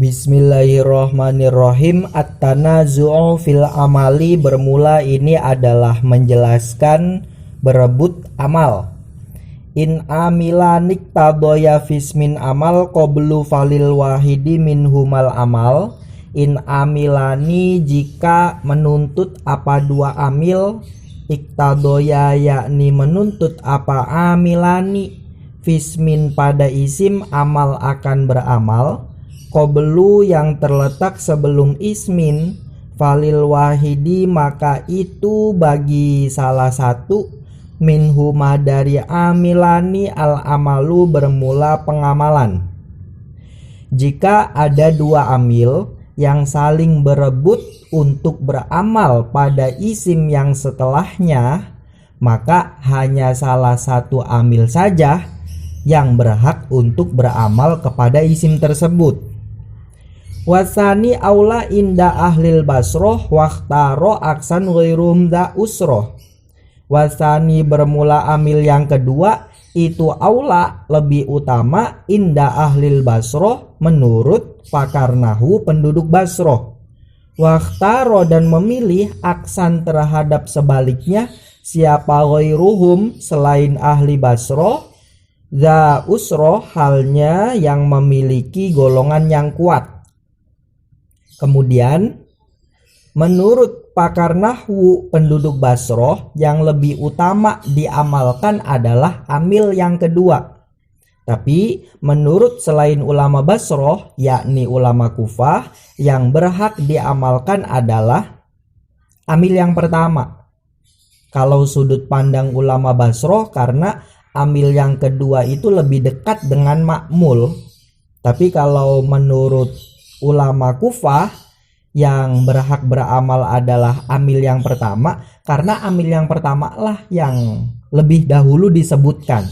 Bismillahirrohmanirrohim. At-tanazu'u fil amali, bermula ini adalah menjelaskan berebut amal. In amilanik tadoya fismin amal qablu falil wahidi minhumal amal. In amilani, jika menuntut apa dua amil, iktadoya yakni menuntut apa amilani, fismin pada isim amal akan beramal, qablu yang terletak sebelum ismin, falil wahidi maka itu bagi salah satu, minhuma dari amilani al amalu bermula pengamalan. Jika ada dua amil yang saling berebut untuk beramal pada isim yang setelahnya, maka hanya salah satu amil saja yang berhak untuk beramal kepada isim tersebut. Wasani aula inda ahlil basroh waktaro aksan ghairum da usroh. Wasani bermula amil yang kedua itu aula lebih utama inda ahlil basroh menurut pakar nahwu penduduk Basroh. Waktaro dan memilih aksan terhadap sebaliknya siapa ghairuhum selain ahli Basroh, da usroh halnya yang memiliki golongan yang kuat. Kemudian menurut pakar nahwu penduduk Basroh yang lebih utama diamalkan adalah amil yang kedua. Tapi menurut selain ulama Basroh yakni ulama Kufah, yang berhak diamalkan adalah amil yang pertama. Kalau sudut pandang ulama Basroh, karena amil yang kedua itu lebih dekat dengan ma'mul. Tapi kalau menurut ulama Kufah, yang berhak beramal adalah amil yang pertama, karena amil yang pertama lah yang lebih dahulu disebutkan.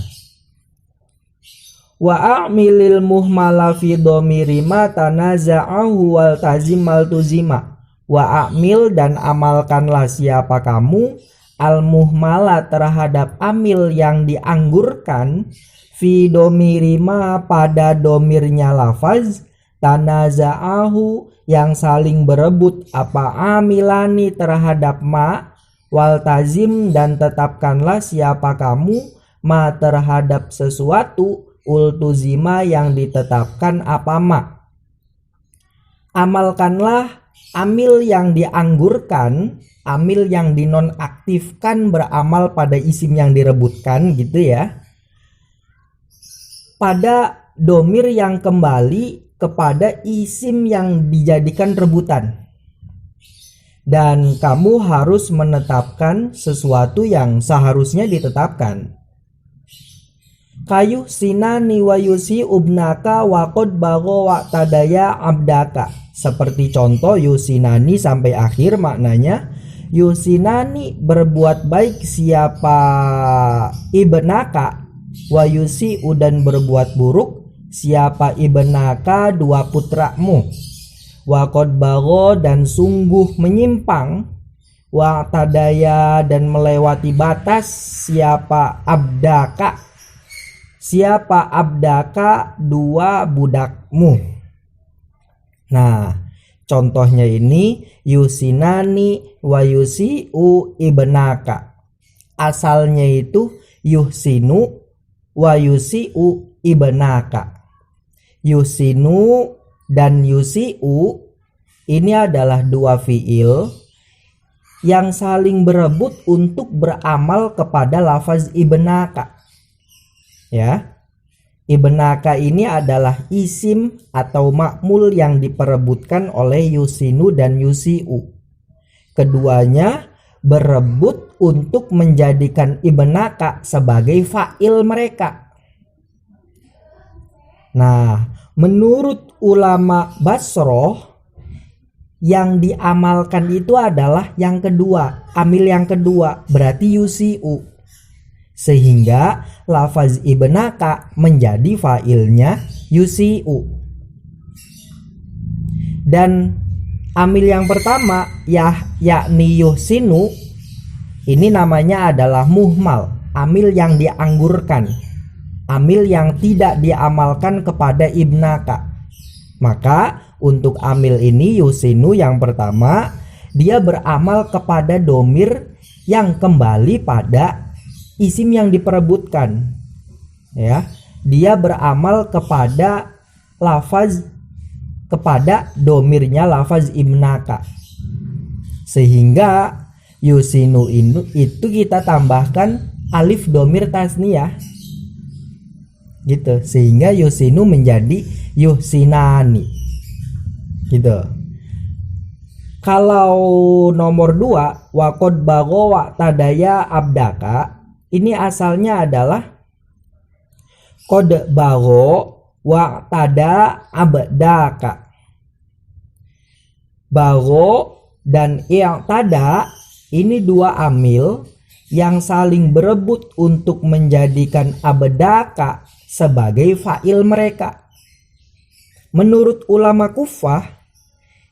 Wa a'milil muhmala fi dhamiri ma tanaza'ahu wal tazim mal tuzima. Wa a'mil dan amalkanlah siapa kamu al muhmala terhadap amil yang dianggurkan, fi dhamiri ma pada domirnya lafaz, tanaza'ahu yang saling berebut apa amilani terhadap ma, wal tazim dan tetapkanlah siapa kamu ma terhadap sesuatu, ultuzima yang ditetapkan apa ma. Amalkanlah amil yang dianggurkan, amil yang dinonaktifkan beramal pada isim yang direbutkan gitu ya, pada domir yang kembali kepada isim yang dijadikan rebutan. Dan kamu harus menetapkan sesuatu yang seharusnya ditetapkan. Kayu sinani wa yusi ubnaka wa qad bago wa tadaya abdaka. Seperti contoh yusinani sampai akhir, maknanya yusinani berbuat baik siapa ibnaka, wa yusi dan berbuat buruk siapa ibnaka dua putramu, wa qad bago dan sungguh menyimpang, wa tadaya dan melewati batas siapa abdaka dua budakmu. Nah, contohnya ini yusinani wa yusi'u ibnaka. Asalnya itu yuhsinu wa yusi'u ibnaka. Yusinu dan yusi'u ini adalah dua fiil yang saling berebut untuk beramal kepada lafaz ibnaka. Ya, ibnaka ini adalah isim atau ma'mul yang diperebutkan oleh yusinu dan yusi'u. Keduanya berebut untuk menjadikan ibnaka sebagai fa'il mereka. Nah, menurut ulama Basroh yang diamalkan itu adalah yang kedua, amil yang kedua, berarti yusi'u. Sehingga lafaz ibnaka menjadi fa'ilnya yusi'u. Dan amil yang pertama yakni yuhsinu ini namanya adalah muhmal, amil yang dianggurkan, amil yang tidak diamalkan kepada ibnaka. Maka untuk amil ini yusinu yang pertama, dia beramal kepada domir yang kembali pada isim yang diperebutkan. Ya, dia beramal kepada lafaz, kepada domirnya lafaz ibnaka. Sehingga yusinu itu kita tambahkan alif domir tasniyah. Gitu, sehingga yusinu menjadi yusinani. Gitu. Kalau nomor 2, waqad bagho wa tadaya abdaka, ini asalnya adalah qad bagho wa tada abdaka. Bagho dan i'tada ini dua amil yang saling berebut untuk menjadikan abdaka sebagai fa'il mereka. Menurut ulama Kufah,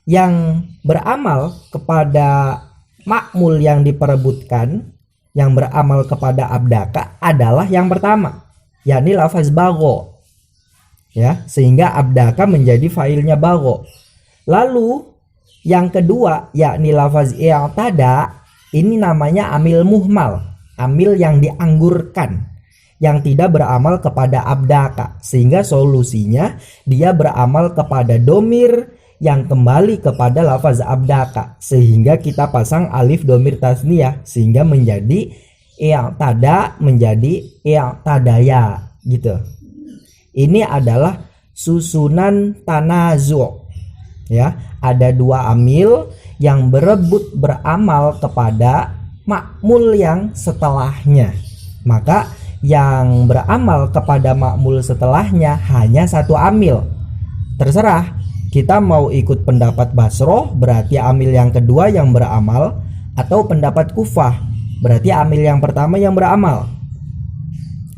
yang beramal kepada makmul yang diperebutkan, yang beramal kepada abdaka adalah yang pertama, yakni lafaz bagho. Ya, sehingga abdaka menjadi fa'ilnya bagho. Lalu yang kedua, yakni lafaz i'tada, ini namanya amil muhmal, amil yang dianggurkan, yang tidak beramal kepada abdaka, sehingga solusinya dia beramal kepada domir yang kembali kepada lafaz abdaka, sehingga kita pasang alif domir tasniyah, sehingga menjadi i'tada menjadi i'tadaya gitu. Ini adalah susunan tanazu'. Ya, ada dua amil yang berebut beramal kepada makmul yang setelahnya. Maka yang beramal kepada makmul setelahnya hanya satu amil. Terserah kita mau ikut pendapat Basroh, berarti amil yang kedua yang beramal, atau pendapat Kufah, berarti amil yang pertama yang beramal.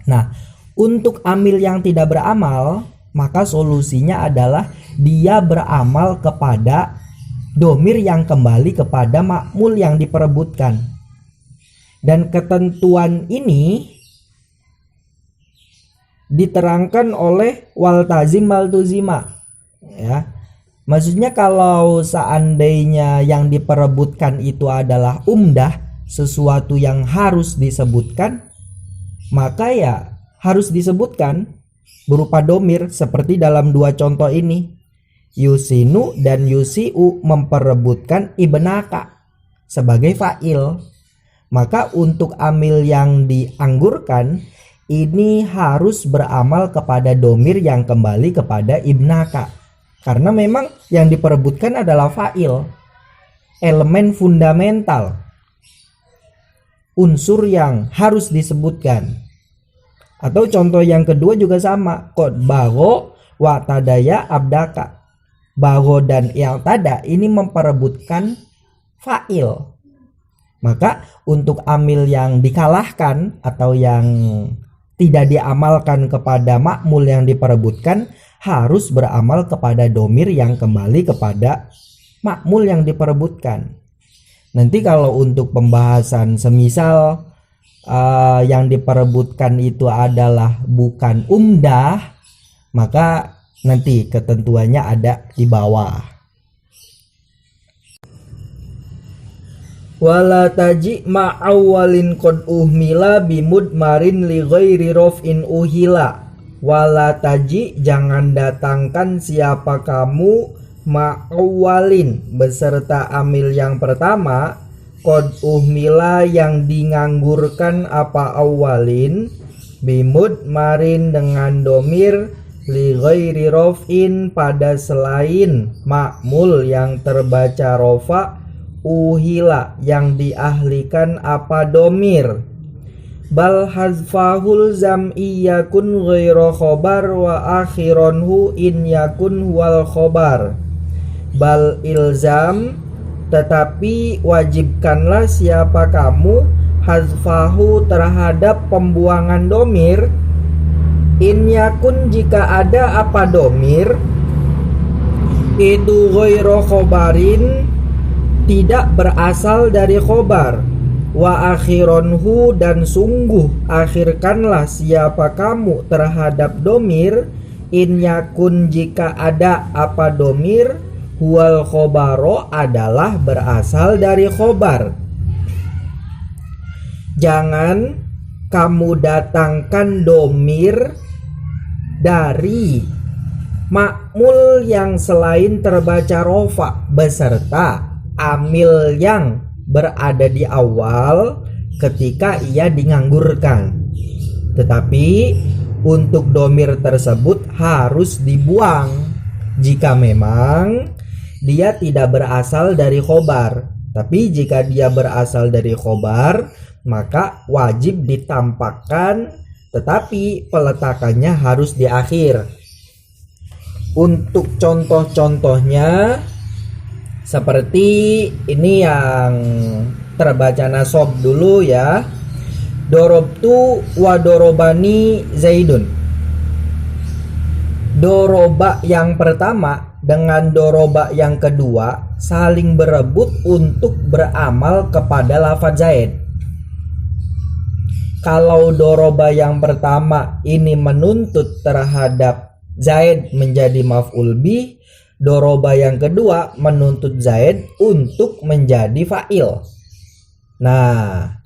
Nah, untuk amil yang tidak beramal, maka solusinya adalah dia beramal kepada domir yang kembali kepada makmul yang diperebutkan. Dan ketentuan ini diterangkan oleh waltazim maltuzima. Ya, maksudnya kalau seandainya yang diperebutkan itu adalah umdah, sesuatu yang harus disebutkan, maka ya harus disebutkan berupa domir, seperti dalam dua contoh ini. Yusinu dan yusiu memperebutkan ibnaka sebagai fa'il. Maka untuk amil yang dianggurkan ini harus beramal kepada domir yang kembali kepada ibnaka, karena memang yang diperebutkan adalah fa'il, elemen fundamental, unsur yang harus disebutkan. Atau contoh yang kedua juga sama, qad bagho wa tadaya abdaka. Bagho dan i'tada ini memperebutkan fa'il. Maka untuk amil yang dikalahkan atau yang tidak diamalkan kepada makmul yang diperebutkan harus beramal kepada domir yang kembali kepada makmul yang diperebutkan. Nanti kalau untuk pembahasan semisal yang diperebutkan itu adalah bukan umdah, maka nanti ketentuannya ada di bawah. Wala taji ma'awwalin qad uhmila bimudmarin li ghairi raf'in uhila. Wala taji, jangan datangkan siapa kamu ma'awwalin beserta amil yang pertama, qad uhmila yang dinganggurkan apa awwalin, bimudmarin dengan domir, li ghairi raf'in pada selain ma'mul yang terbaca rofa, uhila yang diahlikan apa domir. Bal hazfahul zam'i yakun ghairu khobar wa akhironhu in yakun wal khobar. Bal ilzam, tetapi wajibkanlah siapa kamu hazfahu terhadap pembuangan domir, in yakun jika ada apa domir itu ghairu khobarin tidak berasal dari khobar, wa akhironhu dan sungguh akhirkanlah siapa kamu terhadap domir In yakun jika ada apa domir, huwal khobaro adalah berasal dari khobar. Jangan kamu datangkan domir dari makmul yang selain terbaca rofa beserta amil yang berada di awal ketika ia dianggurkan. Tetapi untuk domir tersebut harus dibuang jika memang dia tidak berasal dari khobar. Tapi jika dia berasal dari khobar, maka wajib ditampakkan, tetapi peletakannya harus di akhir. Untuk contoh-contohnya seperti ini yang terbaca nasab dulu ya. Dorobtu wa dorobani Zaidun. Doroba yang pertama dengan doroba yang kedua saling berebut untuk beramal kepada lafaz Zaid. Kalau doroba yang pertama ini menuntut terhadap Zaid menjadi maf'ul bih, doroba yang kedua menuntut Zaid untuk menjadi fa'il. Nah,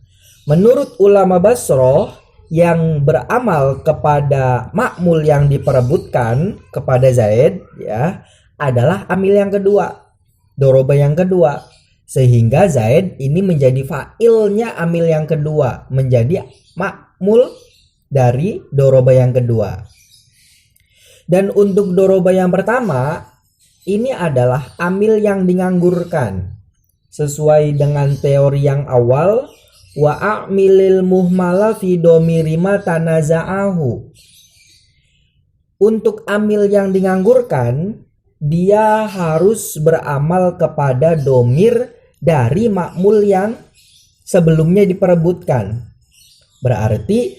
menurut ulama Basroh yang beramal kepada makmul yang diperebutkan kepada Zaid ya adalah amil yang kedua, doroba yang kedua, sehingga Zaid ini menjadi fa'ilnya amil yang kedua, menjadi makmul dari doroba yang kedua. Dan untuk doroba yang pertama ini adalah amil yang dianggurkan sesuai dengan teori yang awal. Wa a'milil muhmala fi domiri ma tanaza'ahu. Untuk amil yang dianggurkan, dia harus beramal kepada domir dari makmul yang sebelumnya diperebutkan. Berarti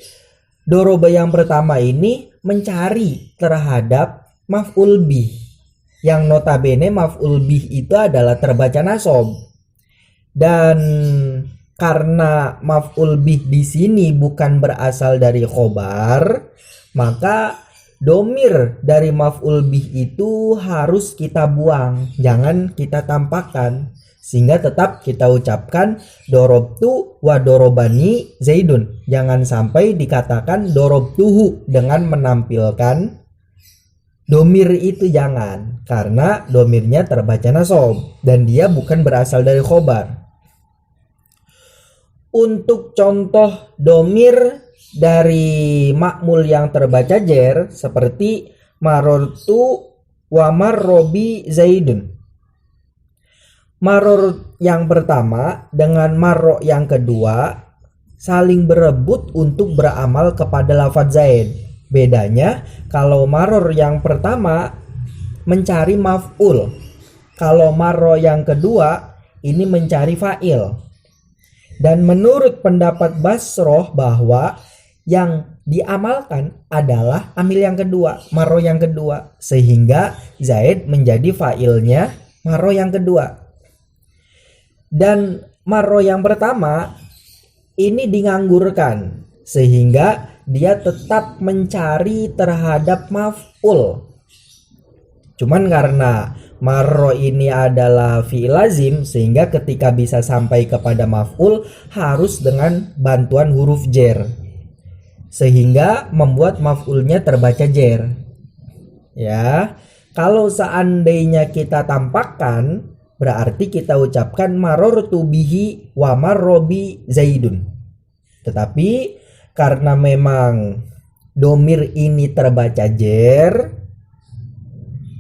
doroba yang pertama ini mencari terhadap maf'ul bih, yang notabene maf'ul bih itu adalah terbaca nasab. Dan karena maf'ul bih di sini bukan berasal dari khobar, maka domir dari maf'ul bih itu harus kita buang, jangan kita tampakkan, sehingga tetap kita ucapkan dorobtu wa dorobani Zaidun. Jangan sampai dikatakan dorobtuhu dengan menampilkan domir itu, jangan, karena domirnya terbaca nasab dan dia bukan berasal dari khobar. Untuk contoh domir dari makmul yang terbaca jer seperti marortu wa marrobi Zaidun. Maror yang pertama dengan marro yang kedua saling berebut untuk beramal kepada lafaz Zaid. Bedanya kalau maror yang pertama mencari maf'ul, kalau marro yang kedua ini mencari fa'il. Dan menurut pendapat Basroh bahwa yang diamalkan adalah amil yang kedua, marro yang kedua, sehingga Zaid menjadi fa'ilnya marro yang kedua. Dan marro yang pertama ini dianggurkan, sehingga dia tetap mencari terhadap maf'ul. Cuman karena marro ini adalah fi'il lazim, sehingga ketika bisa sampai kepada maf'ul harus dengan bantuan huruf jer, sehingga membuat maf'ulnya terbaca jer. Ya, kalau seandainya kita tampakkan, berarti kita ucapkan marortu bihi wa marrobi Zaidun. Tetapi karena memang domir ini terbaca jer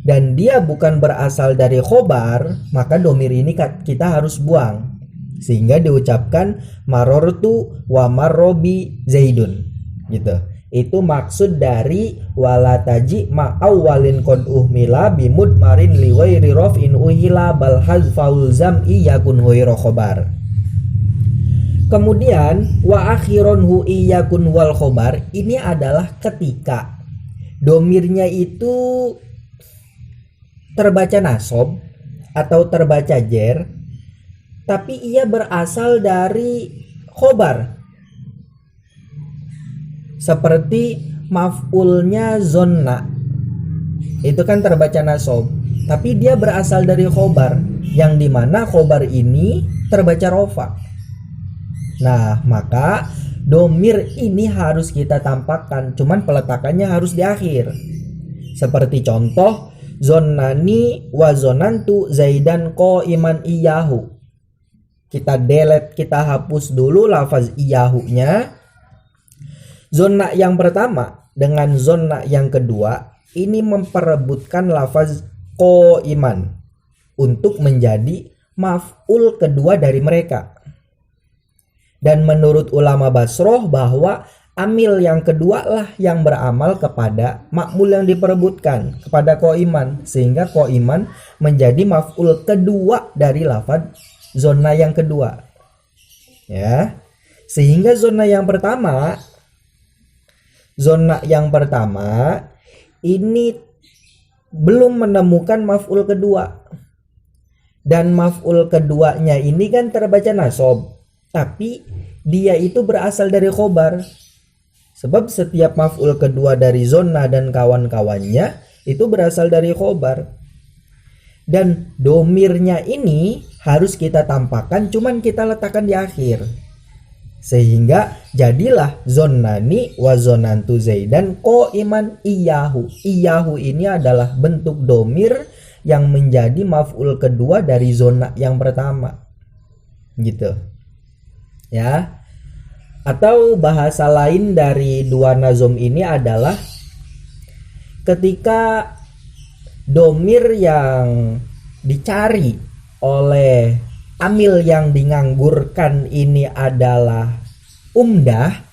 dan dia bukan berasal dari khobar, maka domir ini kita harus buang, sehingga diucapkan marortu wa marrobi Zaidun gitu. Itu maksud dari walataji ma'awwalin qad uhmila bimud marin liwairi raf'in uhila bal hazfaul zam'i yakun huira khobar. Kemudian wa akhiron hu iyakun wal khobar, ini adalah ketika domirnya itu terbaca nasab atau terbaca jer, tapi ia berasal dari khobar, seperti maf'ulnya zonna itu kan terbaca nasob, tapi dia berasal dari khobar, yang dimana khobar ini terbaca rofa. Nah, maka domir ini harus kita tampakkan, cuman peletakannya harus di akhir. Seperti contoh, zonnani wa zonantu zaidan iman iyahu. Kita delete, kita hapus dulu lafaz iyahunya. Zonna yang pertama dengan zonna yang kedua ini memperebutkan lafaz iman untuk menjadi maf'ul kedua dari mereka. Dan menurut ulama Basroh bahwa amil yang kedua lah yang beramal kepada makmul yang diperebutkan, kepada iman, sehingga iman menjadi maf'ul kedua dari lafaz zona yang kedua. Ya. Sehingga zona yang pertama ini belum menemukan maf'ul kedua. Dan maf'ul keduanya ini kan terbaca nasob, tapi dia itu berasal dari khobar. Sebab setiap maf'ul kedua dari zona dan kawan-kawannya itu berasal dari khobar. Dan domirnya ini harus kita tampakkan, cuman kita letakkan di akhir. Sehingga jadilah zonnani wa zonantu zaidan iman iyahu. Iyahu ini adalah bentuk domir yang menjadi maf'ul kedua dari zona yang pertama. Gitu. Ya. Atau bahasa lain dari dua nazom ini adalah ketika domir yang dicari oleh amil yang dinganggurkan ini adalah umdah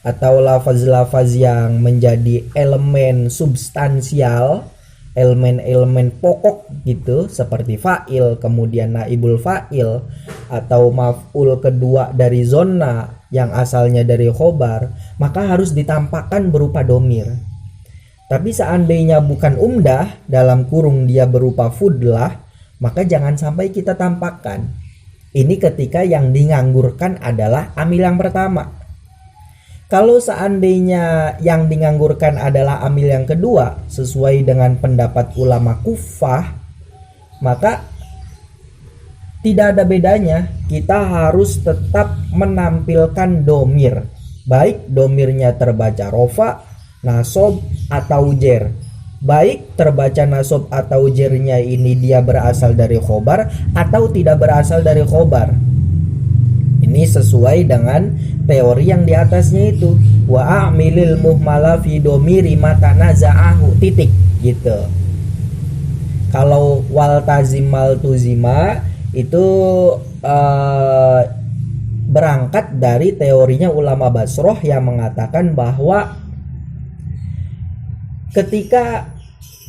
atau lafaz-lafaz yang menjadi elemen substansial, elemen-elemen pokok gitu, seperti fa'il, kemudian naibul fa'il, atau maf'ul kedua dari zonna yang asalnya dari khobar, maka harus ditampakkan berupa domir. Tapi seandainya bukan umdah, dalam kurung dia berupa fudlah, maka jangan sampai kita tampakkan. Ini ketika yang dinganggurkan adalah amil yang pertama. Kalau seandainya yang dinganggurkan adalah amil yang kedua, sesuai dengan pendapat ulama Kufah, maka tidak ada bedanya. Kita harus tetap menampilkan domir, baik domirnya terbaca rofa, nasob, atau jer. Baik terbaca nasob atau jernya ini dia berasal dari khobar atau tidak berasal dari khobar. Ini sesuai dengan teori yang di atasnya itu. Wa a'milil muhmala fi domiri matanaza'ahu titik gitu. Kalau wal tazim mal tuzima itu berangkat dari teorinya ulama Basroh yang mengatakan bahwa ketika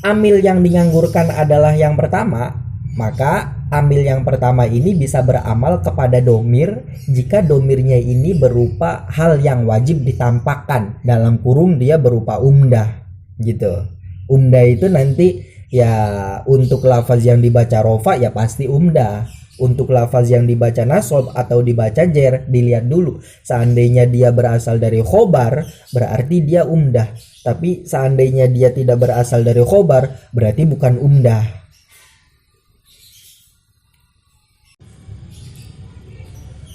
amil yang dinganggurkan adalah yang pertama, maka amil yang pertama ini bisa beramal kepada domir jika domirnya ini berupa hal yang wajib ditampakkan, dalam kurung dia berupa umdah gitu. Umdah itu nanti ya untuk lafaz yang dibaca rofa ya pasti umdah. Untuk lafaz yang dibaca nasob atau dibaca jer, dilihat dulu. Seandainya dia berasal dari khobar, berarti dia umdah. Tapi seandainya dia tidak berasal dari khobar, berarti bukan umdah.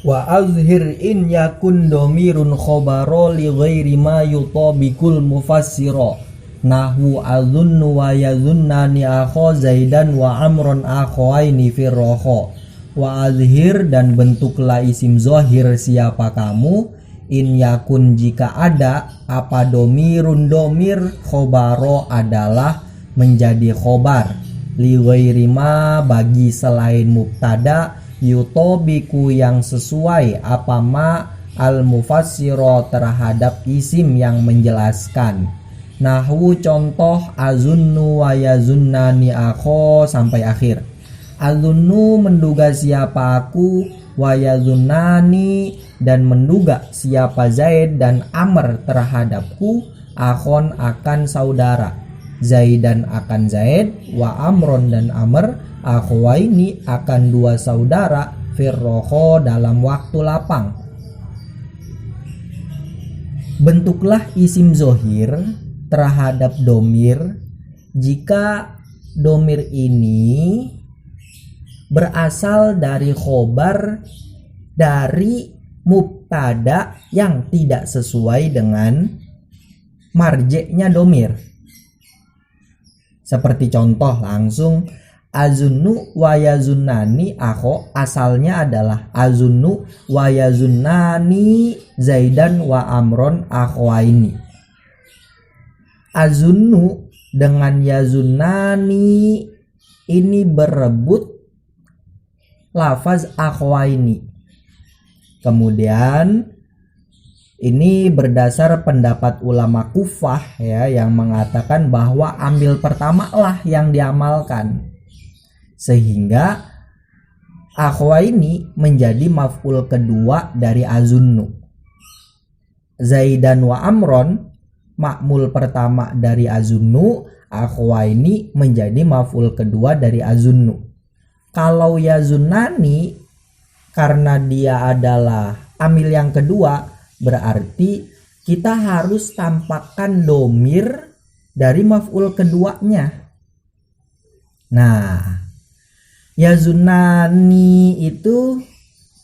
Wa azhir in yakun domirun khobaro li ghairi ma yutabikul mufassiro. Nahwu azunnu wa yazunnani akho zaidan wa amron akhoaini firroho. Wa azhir, dan bentuklah isim zohir siapa kamu, in yakun jika ada, apa domirun domir, khobaro adalah menjadi khobar, li ghairi ma bagi selain mubtada, yutobiku yang sesuai, apa ma al mufassiro terhadap isim yang menjelaskan. Nahwu contoh azunnu wa yazunnani akho sampai akhir. Azunnu menduga siapa aku, wa yazunnani dan menduga siapa Zaid dan Amr terhadapku, akhon akan saudara, Zaidan akan Zaid, wa Amron dan Amr, akhwaini akan dua saudara, firroho dalam waktu lapang. Bentuklah isim zohir terhadap domir jika domir ini berasal dari khobar dari mubtada yang tidak sesuai dengan marjeknya domir. Seperti contoh langsung, azunnu wa yazunnani akho, asalnya adalah azunnu wa yazunnani zaidan wa amron akhwaini. Azunnu dengan yazunnani ini berebut lafaz akhwaini. Kemudian ini berdasar pendapat ulama Kufah ya, yang mengatakan bahwa amil pertama lah yang diamalkan. Sehingga akhwaini menjadi maf'ul kedua dari azunnu. Zaidan wa amron ma'mul pertama dari azunnu, akhwaini menjadi maf'ul kedua dari azunnu. Kalau yazunnani karena dia adalah amil yang kedua, berarti kita harus tampakkan domir dari maf'ul keduanya. Nah, yazunnani itu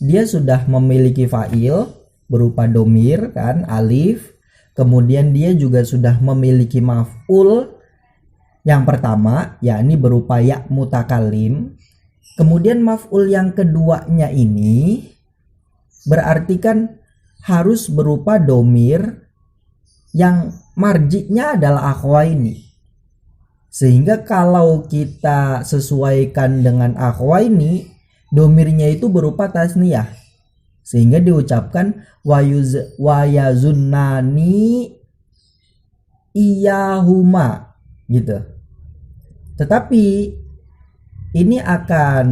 dia sudah memiliki fa'il berupa domir kan, alif. Kemudian dia juga sudah memiliki maf'ul yang pertama, yakni berupa ya mutakallim. Kemudian maf'ul yang keduanya ini berarti kan harus berupa domir yang marjiknya adalah akhwaini. Sehingga kalau kita sesuaikan dengan akhwaini, domirnya itu berupa tasniyah. Sehingga diucapkan wa yazunnani iyahuma gitu. Tetapi ini akan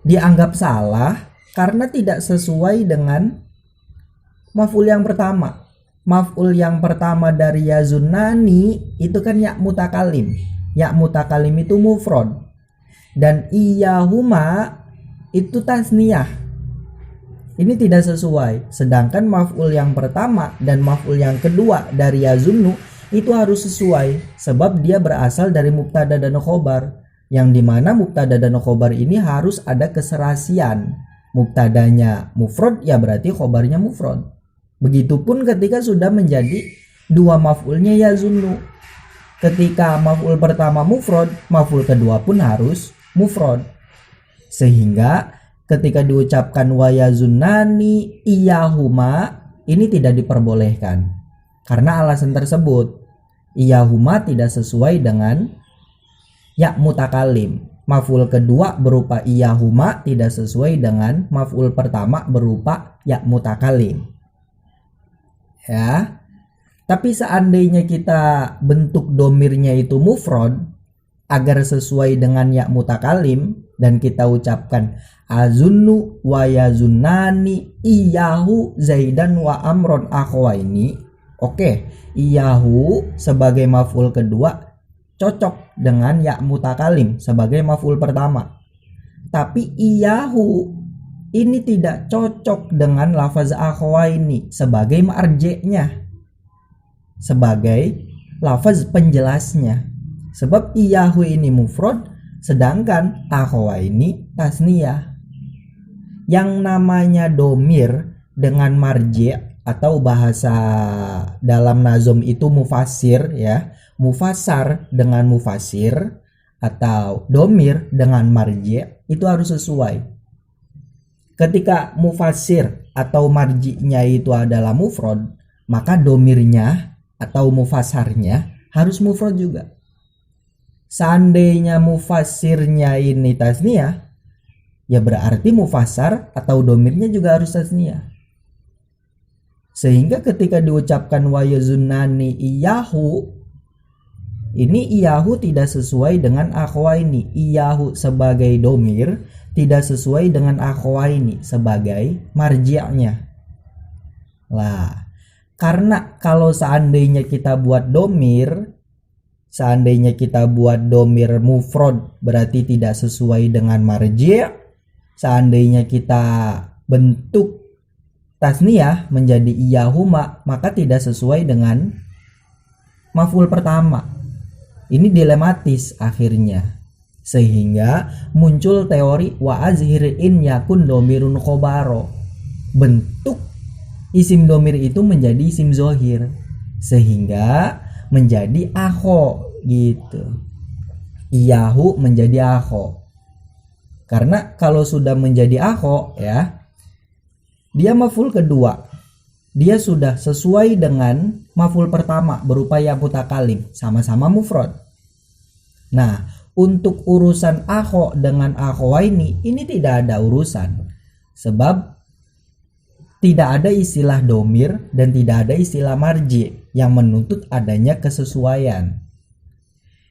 dianggap salah karena tidak sesuai dengan maf'ul yang pertama. Maf'ul yang pertama dari yazunnani itu kan ya mutakalim. Ya mutakalim itu mufrad. Dan iyahuma itu tasniyah. Ini tidak sesuai. Sedangkan maf'ul yang pertama dan maf'ul yang kedua dari yazunnu itu harus sesuai. Sebab dia berasal dari mubtada dan khobar. Yang dimana mubtada dan khobar ini harus ada keserasian. Mubtadanya mufrad ya berarti khobarnya mufrad. Begitupun ketika sudah menjadi dua maf'ulnya yazunnu. Ketika maf'ul pertama mufrad, maf'ul kedua pun harus mufrad. Sehingga ketika diucapkan wa yazunnani iyahuma ini tidak diperbolehkan. Karena alasan tersebut, iyahuma tidak sesuai dengan ya mutakalim. Maf'ul kedua berupa iyahuma tidak sesuai dengan maf'ul pertama berupa ya mutakalim. Ya. Tapi seandainya kita bentuk domirnya itu mufrad agar sesuai dengan ya mutakalim dan kita ucapkan azunnu wa yazunnani iyahu zaidan wa amron akhwaini. Oke, iyahu sebagai maf'ul kedua cocok dengan ya mutakalim sebagai maf'ul pertama. Tapi iyahu ini tidak cocok dengan lafaz akhwaini sebagai marjeknya, sebagai lafaz penjelasnya. Sebab iyahu ini mufrad sedangkan akhwaini tasniyah. Yang namanya domir dengan marje' atau bahasa dalam nazom itu mufassir ya. Mufassar dengan mufassir atau domir dengan marji' itu harus sesuai. Ketika mufassir atau marji'nya itu adalah mufrad, maka domirnya atau mufassarnya harus mufrad juga. Seandainya mufassirnya ini tasniyah, ya berarti mufassar atau domirnya juga harus tasniyah. Sehingga ketika diucapkan wa yazunnani iyahu, ini iyahu tidak sesuai dengan akhwaini. Iyahu sebagai domir tidak sesuai dengan akhwaini sebagai marji'nya. Lah, karena kalau seandainya kita buat domir, seandainya kita buat domir mufrad berarti tidak sesuai dengan marji'. Seandainya kita bentuk tasniyah menjadi iyahuma, maka tidak sesuai dengan maf'ul pertama. Ini dilematis akhirnya, sehingga muncul teori wa azhir in yakun domirun khobaro. Bentuk isim domir itu menjadi isim zohir, sehingga menjadi akho gitu. Iyahu menjadi akho. Karena kalau sudah menjadi akho ya, dia maf'ul kedua, dia sudah sesuai dengan maf'ul pertama berupa ya mutakalim, sama-sama mufrad. Nah, untuk urusan akho dengan akhowaini ini tidak ada urusan, sebab tidak ada istilah domir dan tidak ada istilah marji yang menuntut adanya kesesuaian.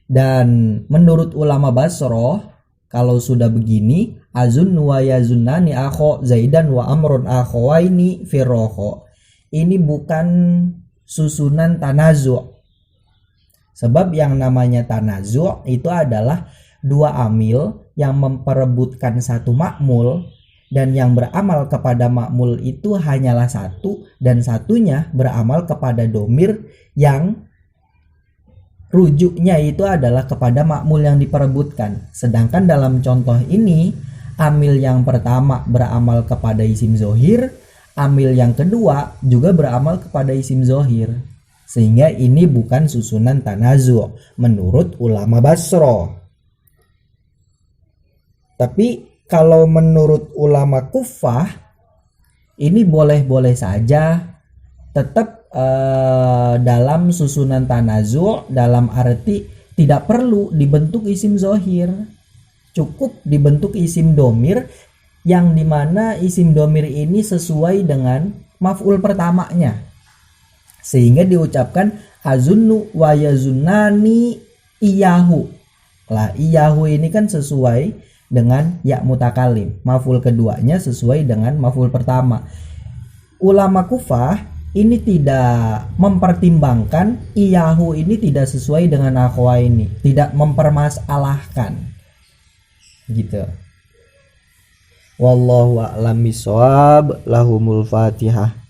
Dan menurut ulama Basroh, kalau sudah begini, azun wa yazunnani akho zaidan wa amrun akhowaini firroho, ini bukan susunan tanazu'. Sebab yang namanya tanazu' itu adalah dua amil yang memperebutkan satu makmul, dan yang beramal kepada makmul itu hanyalah satu, dan satunya beramal kepada domir yang rujuknya itu adalah kepada makmul yang diperebutkan. Sedangkan dalam contoh ini, amil yang pertama beramal kepada isim zohir, amil yang kedua juga beramal kepada isim zohir, sehingga ini bukan susunan tanazu' menurut ulama Basroh. Tapi kalau menurut ulama Kufah, ini boleh-boleh saja tetap dalam susunan tanazu', dalam arti tidak perlu dibentuk isim zohir, cukup dibentuk isim domir, yang dimana isim domir ini sesuai dengan maf'ul pertamanya, sehingga diucapkan azunnu wa yazunnani iyahu. Lah, iyahu ini kan sesuai dengan ya mutakalim, maf'ul keduanya sesuai dengan maf'ul pertama. Ulama Kufah ini tidak mempertimbangkan iyahu ini tidak sesuai dengan akhwa ini, tidak mempermasalahkan gitu. Wallahu a'lam bishawab. Lahumul Fatihah.